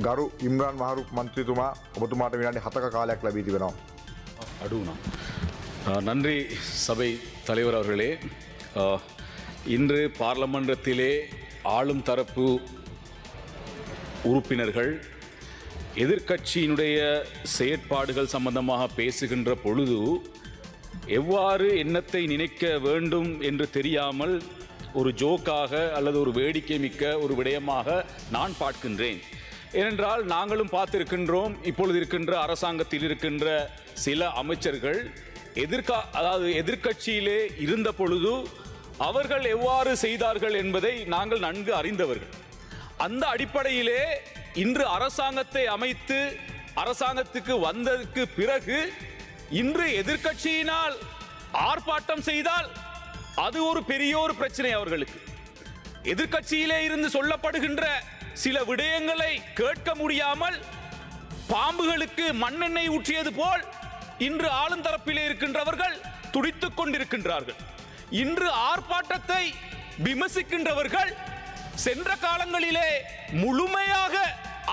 ගරු ඉම්රාන් මහරුක් මන්ත්‍රීතුමා ඔබතුමාට විනාඩි 7ක කාලයක් ලැබී තිබෙනවා. அடுனா நன்றி சபை தலைவர் அவர்களே. இன்று பார்லமன்றத்திலே ஆளும் தரப்பு உறுப்பினர்கள் எதிர்க்கட்சியினுடைய செயற்பாடுகள் சம்பந்தமாக பேசுகின்ற பொழுது எவ்வாறு எண்ணத்தை நினைக்க வேண்டும் என்று தெரியாமல் ஒரு ஜோக்காக அல்லது ஒரு வேடிக்கை மிக்க ஒரு விடயமாக நான் பார்க்கின்றேன். ஏனென்றால் நாங்களும் பார்த்திருக்கின்றோம், இப்பொழுது இருக்கின்ற அரசாங்கத்தில் இருக்கின்ற சில அமைச்சர்கள் எதிர்க்கட்சியிலே இருந்த பொழுது அவர்கள் எவ்வாறு செய்தார்கள் என்பதை நாங்கள் நன்கு அறிந்தவர்கள். அந்த அடிப்படையிலே இன்று அரசாங்கத்தை அமைத்து அரசாங்கத்துக்கு வந்ததற்கு பிறகு இன்று எதிர்க்கட்சியினால் ஆர்ப்பாட்டம் செய்தால் அது ஒரு பெரிய ஒரு பிரச்சனை. அவர்களுக்கு எதிர்க்கட்சியிலே இருந்து சொல்லப்படுகின்ற சில விடயங்களை கேட்க முடியாமல் பாம்புகளுக்கு மண்ணெண்ணெய் ஊற்றியது போல் இன்று ஆளும் தரப்பிலே இருக்கின்றவர்கள் துடித்துக் கொண்டிருக்கின்றார்கள். இன்று ஆர்ப்பாட்டத்தை விமர்சிக்கின்றவர்கள் சென்ற காலங்களிலே முழுமையாக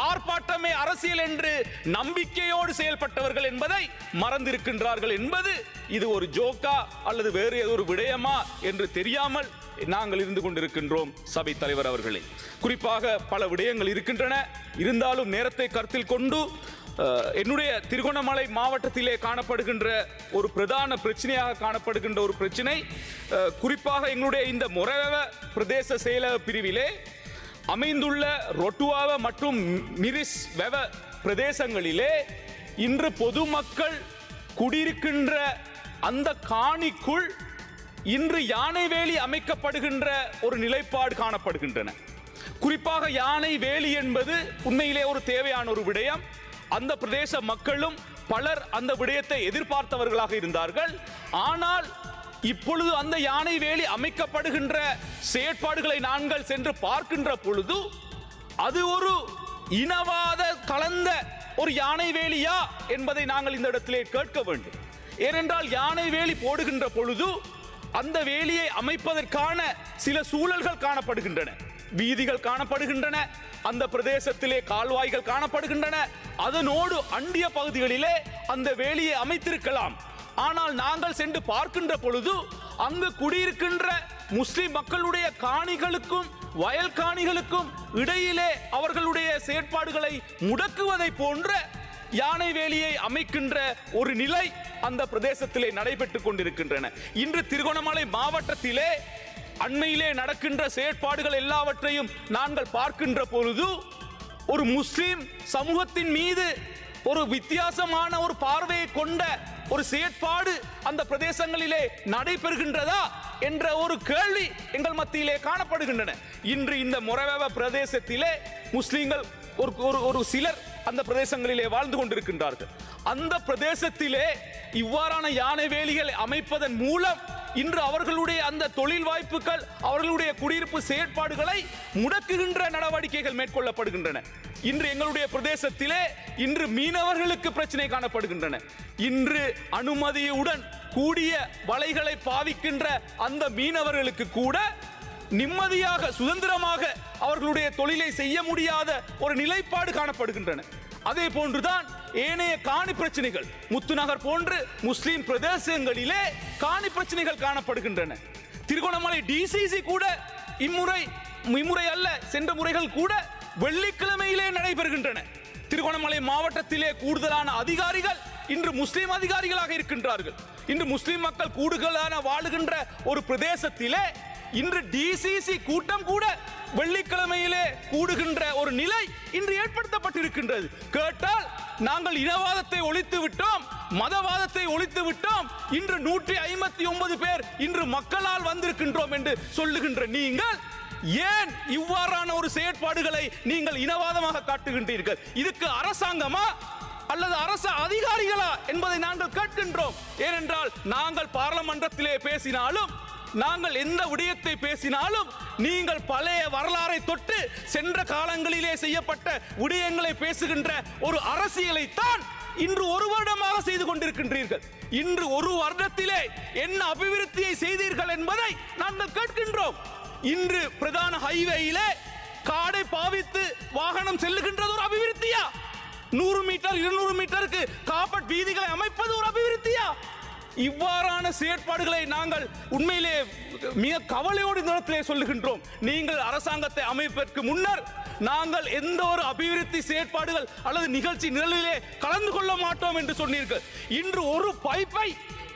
ஆர்ப்பாட்டமே அரசியல் என்று நம்பிக்கையோடு செயல்பட்டவர்கள் என்பதை மறந்திருக்கின்றார்கள் என்பது இது ஒரு ஜோக்கா அல்லது வேறு ஏதோ ஒரு விடயமா என்று தெரியாமல் நாங்கள் இருந்து கொண்டிருக்கின்றோம். சபை தலைவர் அவர்களே, குறிப்பாக பல விடயங்கள் இருக்கின்றன. இருந்தாலும் நேரத்தை கருத்தில் கொண்டு என்னுடைய திருகோணமலை மாவட்டத்திலே காணப்படுகின்ற ஒரு பிரதான பிரச்சனையாக காணப்படுகின்ற ஒரு பிரச்சனை, குறிப்பாக எங்களுடைய இந்த மொரவெவ பிரதேச செயலக பிரிவிலே அமைந்துள்ள ரொட்டுவாவ மற்றும் மிரிஸ் வெவ பிரதேசங்களிலே இன்று பொதுமக்கள் குடியிருக்கின்ற அந்த காணிக்குள் இன்று யானை வேலி அமைக்கப்படுகின்ற ஒரு நிலைப்பாடு காணப்படுகின்றன. குறிப்பாக யானை வேலி என்பது உண்மையிலே ஒரு தேவையான ஒரு விடயம். அந்த பிரதேச மக்களும் பலர் அந்த விடயத்தை எதிர்பார்த்தவர்களாக இருந்தார்கள். ஆனால் இப்பொழுது அந்த யானை வேலி அமைக்கப்படுகின்ற செயற்பாடுகளை நாங்கள் சென்று பார்க்கின்ற பொழுது அது ஒரு இனவாத கலந்த ஒரு யானை வேலியா என்பதை நாங்கள் இந்த இடத்திலே கேட்க வேண்டும். ஏனென்றால் யானை வேலி போடுகின்ற பொழுது அந்த வேலியை அமைப்பதற்கான சில சூழல்கள் காணப்படுகின்றன, வீதிகள் காணப்படுகின்றன, அந்த பிரதேசத்திலே கால்வாய்கள் காணப்படுகின்றன. அதனோடு அண்டிய பகுதிகளிலே அந்த வேலியை அமைத்திருக்கலாம். ஆனால் நாங்கள் சென்று பார்க்கின்ற பொழுது அங்கு குடியிருக்கின்ற முஸ்லிம் மக்களுடைய காணிகளுக்கும் வயல் காணிகளுக்கும் இடையிலே அவர்களுடைய செயற்பாடுகளை முடக்குவதை போன்ற யானை வேலியை அமைக்கின்ற ஒரு நிலை அந்த பிரதேசத்திலே நடைபெற்றுக் கொண்டிருக்கின்றன. இன்று திருகோணமலை மாவட்டத்திலே அண்மையிலே நடக்கின்ற செயற்பாடுகள் எல்லாவற்றையும் நாங்கள் பார்க்கின்ற பொழுது ஒரு முஸ்லிம் சமூகத்தின் மீது ஒரு வித்தியாசமான ஒரு பார்வையை கொண்ட ஒரு செயற்பாடு அந்த பிரதேசங்களிலே நடைபெறுகின்றதா என்ற ஒரு கேள்வி எங்கள் மத்தியிலே காணப்படுகின்றன. இன்று இந்த மொரவெவ பிரதேசத்திலே முஸ்லிம்கள் ஒரு சிலர் அந்த பிரதேசங்களிலே வாழ்ந்து கொண்டிருக்கின்றார்கள். அந்த பிரதேசத்திலே இவ்வாறான யானை வேலிகளை அமைப்பதன் மூலம் இன்று அவர்களுடைய அந்த தொழில் வாய்ப்புகள், அவர்களுடைய குடியிருப்பு செயற்பாடுகளை முடக்குகின்ற நடவடிக்கைகள் மேற்கொள்ளப்படுகின்றன. இன்று எங்களுடைய பிரதேசத்திலே இன்று மீனவர்களுக்கு பிரச்சனை காணப்படுகின்றன. இன்று அனுமதியுடன் கூடிய வலைகளை பாவிக்கின்ற அந்த மீனவர்களுக்கு கூட நிம்மதியாக சுதந்திரமாக அவர்களுடைய தொழிலை செய்ய முடியாத ஒரு நிலைப்பாடு காணப்படுகின்றன. அதே போன்றுதான் ஏனைய காணி பிரச்சனைகள், முத்துநகர் போன்று முஸ்லிம் பிரதேசங்களிலே காணி பிரச்சனைகள் காணப்படுகின்றன. திருகோணமலை டிசிசி கூட இம்முறை அல்ல, சென்ற முறைகள் கூட வெள்ளிக்கிழமையிலே நடைபெறுகின்றன. திருகோணமலை மாவட்டத்திலே கூடுதலான அதிகாரிகள் இன்று முஸ்லிம் அதிகாரிகளாக இருக்கின்றார்கள். இன்று முஸ்லிம் மக்கள் கூடுதலான வாழுகின்ற ஒரு பிரதேசத்திலே இன்று டிசிசி கூட்டம் கூட வெள்ளிக்கிழமையிலே கூடுகின்ற ஒரு நிலை இன்று ஏற்படுத்தப்பட்டிருக்கின்றது. கேட்டால் நாங்கள் இனவாதத்தை ஒழித்து விட்டோம், மதவாதத்தை ஒழித்து விட்டோம், இன்று 159 பேர் இன்று மக்களால் வந்திருக்கின்றோம் என்று சொல்லுகின்ற நீங்கள் ஏன் இவ்வாறான ஒரு செயற்பாடுகளை நீங்கள் இனவாதமாக காட்டுகின்றீர்கள்? இதுக்கு அரசாங்கமா அல்லது அரசு அதிகாரிகளா என்பதை நாங்கள் கேட்கின்றோம். ஏனென்றால் நாங்கள் பார்லமன்றத்திலே பேசினாலும், நாங்கள் எந்த விடயத்தை பேசினாலும் நீங்கள் பழைய வரலாறை தொட்டு சென்ற காலங்களிலே செய்யப்பட்ட விடயங்களை பேசுகின்ற ஒரு அரசியலை தான் இன்று ஒரு வருடமாக செய்து கொண்டிருக்கின்றீர்கள். இன்று ஒரு வருடத்திலே என்ன அபிவிருத்தியை செய்தீர்கள் என்பதை நாங்கள் கேட்கின்றோம். இன்று பிரதான ஹைவேயிலே காடை பாவித்து வாகனம் செல்லுகின்றது ஒரு அபிவிருத்தி மீட்டர் 200 மீட்டருக்கு காப்பட் வீதிகளை அமைப்பது ஒரு அபிவிருத்தியா? இவ்வாறான செயற்பாடுகளை நாங்கள் உண்மையிலே மிக கவலையோடு இந்த இடத்திலே சொல்லுகின்றோம். நீங்கள் அரசாங்கத்தை அமைப்பதற்கு முன்னர் நாங்கள் எந்த ஒரு அபிவிருத்தி செயற்பாடுகள் அல்லது நிகழ்ச்சி நிரலிலே கலந்து கொள்ள மாட்டோம் என்று சொன்னீர்கள். இன்று ஒரு பைப்பை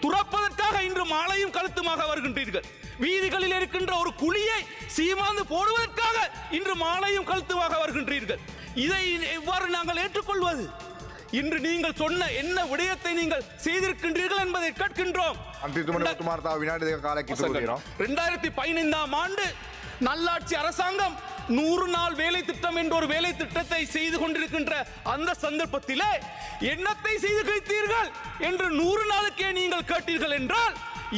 துறப்பதற்காக இன்று மாலையும் கழுத்துமாக வருகின்றீர்கள். வீதிகளில் இருக்கின்ற ஒரு குழியை சீமாந்து போடுவதற்காக இன்று மாலையும் கழுத்துமாக வருகின்றீர்கள். இதை எவ்வாறு நாங்கள் ஏற்றுக்கொள்வது? இன்று நீங்கள் சொன்ன என்ன விடயத்தை நீங்கள் செய்திருக்கின்றீர்கள் என்பதை கேட்கின்றோம். 2015 ஆண்டு நல்லாட்சி அரசாங்கம் 100 நாள் வேலை திட்டம் என்ற ஒரு வேலை திட்டத்தை செய்து கொண்டிருக்கின்ற அந்த சந்தர்ப்பத்திலே என்னத்தை செய்து கழித்தீர்கள் என்று 100 நாளுக்கே நீங்கள் கேட்டீர்கள் என்றால்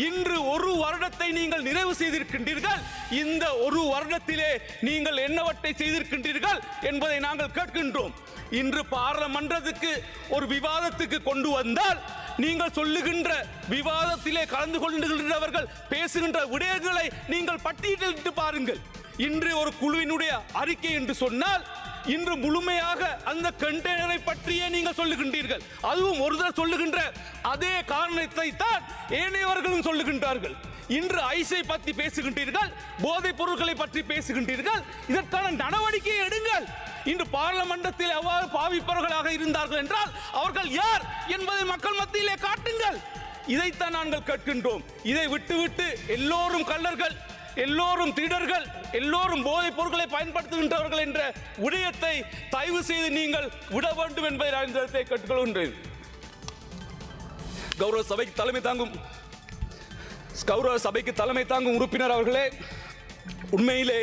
இன்று ஒரு வருடத்தை நீங்கள் நிறைவு செய்திருக்கின்றீர்கள். இந்த ஒரு வருடத்திலே நீங்கள் என்னவற்றை செய்திருக்கின்றீர்கள் என்பதை நாங்கள் கேட்கின்றோம். இன்று பாராளுமன்றத்துக்கு ஒரு விவாதத்துக்கு கொண்டு வந்தால் நீங்கள் சொல்லுகின்ற விவாதத்திலே கலந்து கொள்கின்றவர்கள் பேசுகின்ற விடயங்களை நீங்கள் பட்டியலிட்டு பாருங்கள். இன்று ஒரு குழுவினுடைய அறிக்கை என்று சொன்னால் இன்று முழுமையாக அந்த கண்டெய்னரை பற்றியே நீங்கள் சொல்லுகின்றீர்கள். அதுவும் ஒருத்தர் சொல்லுகின்ற அதே காரணத்தை தான் ஏனையவர்களும் சொல்லுகின்றார்கள். இன்று ஐஸை பற்றி பேசுகின்றீர்கள், போதைப் பொருட்களை பற்றி பேசுகின்றீர்கள். இதற்கான நடவடிக்கை எடுங்கள். இன்று பாராளுமன்றத்தில் எவ்வாறு பாவிப்பவர்களாக இருந்தார்கள் என்றால் அவர்கள் யார் என்பதை மக்கள் மத்தியிலே காட்டுங்கள். இதைத்தான் நாங்கள் கேட்கின்றோம். இதை விட்டுவிட்டு எல்லோரும் கள்ளர்கள், எல்லோரும் திருடர்கள், எல்லோரும் போதைப் பொருட்களை பயன்படுத்துகின்றவர்கள் என்ற விடயத்தை தயவு செய்து நீங்கள் விட வேண்டும் என்பதை நான் இந்த இடத்தை கேட்டுக்கொள்கின்றேன். கௌரவ சபைக்கு தலைமை தாங்கும் உறுப்பினர் அவர்களே, உண்மையிலே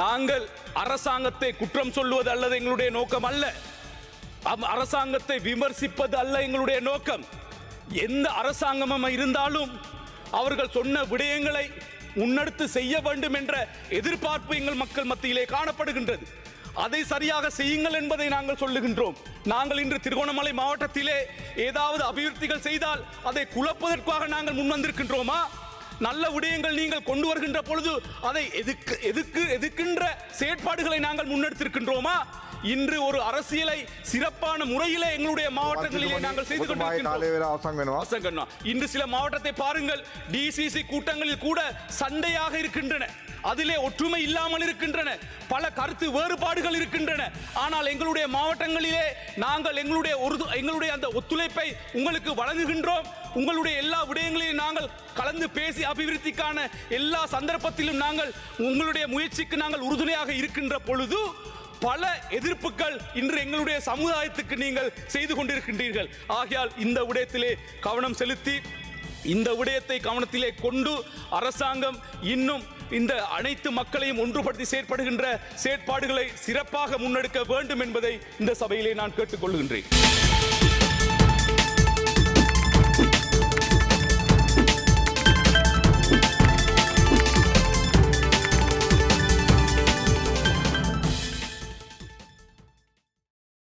நாங்கள் அரசாங்கத்தை குற்றம் சொல்லுவது அல்லது எங்களுடைய நோக்கம் அல்ல. அரசாங்கத்தை விமர்சிப்பது அல்ல எங்களுடைய நோக்கம். எந்த அரசாங்கமும் இருந்தாலும் அவர்கள் சொன்ன விடயங்களை முன்னெடுத்து செய்ய வேண்டும் என்ற எதிர்பார்ப்பு எங்கள் மக்கள் மத்தியிலே காணப்படுகின்றது. அதை சரியாக செய்யுங்கள் என்பதை நாங்கள் சொல்லுகின்றோம். நாங்கள் இன்று திருகோணமலை மாவட்டத்திலே ஏதாவது அபிவிருத்திகள் செய்தால் அதை குழப்பதற்காக நாங்கள் முன்வந்திருக்கின்றோமா? நல்ல விடயங்கள் நீங்கள் கொண்டு வருகின்ற பொழுது அதை எதிர்க்கின்ற செயற்பாடுகளை நாங்கள் முன்னெடுத்திருக்கின்றோமா? இன்று ஒரு அரசியலை சிறப்பான முறையிலே எங்களுடைய மாவட்டங்களிலே நாங்கள் செய்து கொண்டிருக்கின்றோம். இன்று சில மாவட்டத்தை பாருங்கள், டிசிசி கூட்டங்களில் கூட சண்டையாக இருக்கின்றன, அதிலே ஒற்றுமை இல்லாமல் இருக்கின்றன, பல கருத்து வேறுபாடுகள் இருக்கின்றன. ஆனால் எங்களுடைய மாவட்டங்களிலே நாங்கள் எங்களுடைய அந்த ஒத்துழைப்பை உங்களுக்கு வழங்குகின்றோம். உங்களுடைய எல்லா விடயங்களையும் நாங்கள் கலந்து பேசி அபிவிருத்திக்கான எல்லா சந்தர்ப்பத்திலும் நாங்கள் உங்களுடைய முயற்சிக்கு நாங்கள் உறுதுணையாக இருக்கின்ற பொழுது பல எதிர்ப்புகள் இன்று எங்களுடைய சமுதாயத்துக்கு நீங்கள் செய்து கொண்டிருக்கின்றீர்கள். ஆகையால் இந்த விடயத்திலே கவனம் செலுத்தி இந்த விடயத்தை கவனத்திலே கொண்டு அரசாங்கம் இன்னும் இந்த அனைத்து மக்களையும் ஒன்றுபடுத்தி செயற்படுகின்ற செயற்பாடுகளை சிறப்பாக முன்னெடுக்க வேண்டும் என்பதை இந்த சபையிலே நான் கேட்டுக்கொள்கின்றேன்.